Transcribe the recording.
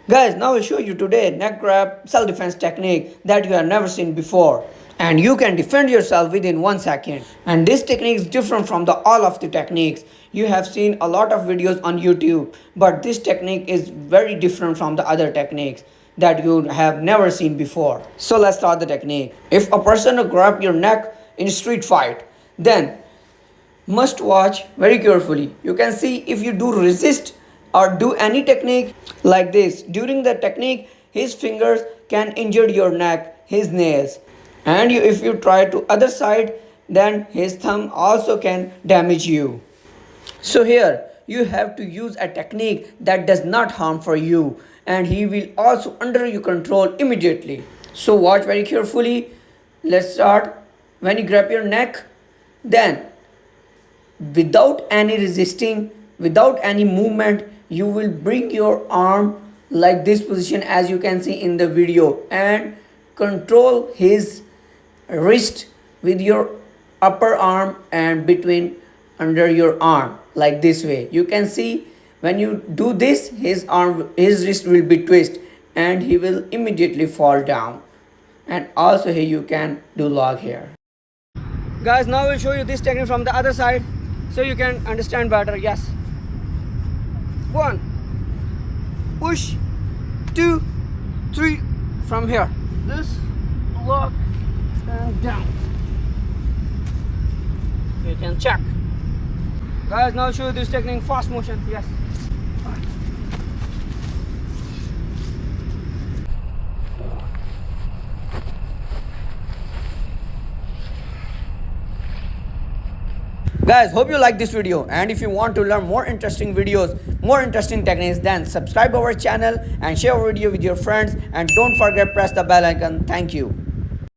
Guys, now I'll show you today neck grab self-defense technique that you have never seen before. And you can defend yourself within 1 second. And this technique is different from the all of the techniques. You have seen a lot of videos on YouTube, but this technique is very different from the other techniques that you have never seen before. So let's start the technique. If a person will grab your neck in a street fight, then must watch very carefully. You can see if you do resist or do any technique like this. During the technique, his fingers can injure your neck, his nails. And if you try to other side, then his thumb also can damage you. So here you have to use a technique that does not harm for you, and he will also under your control immediately. So watch very carefully. Let's start. When you grab your neck, then without any resisting, without any movement, you will bring your arm like this position as you can see in the video and control his wrist with your upper arm and between under your arm like this way. You can see when you do this, his wrist will be twist and he will immediately fall down. And also here you can do log here. Guys, now we'll show you this technique from the other side so you can understand better. Yes, 1 push, 2 3 from here, this lock and down. You can check. Guys, now show you this technique fast motion. Yes, guys, hope you like this video, and if you want to learn more interesting videos, more interesting techniques, then subscribe our channel and share our video with your friends, and don't forget press the bell icon. Thank you.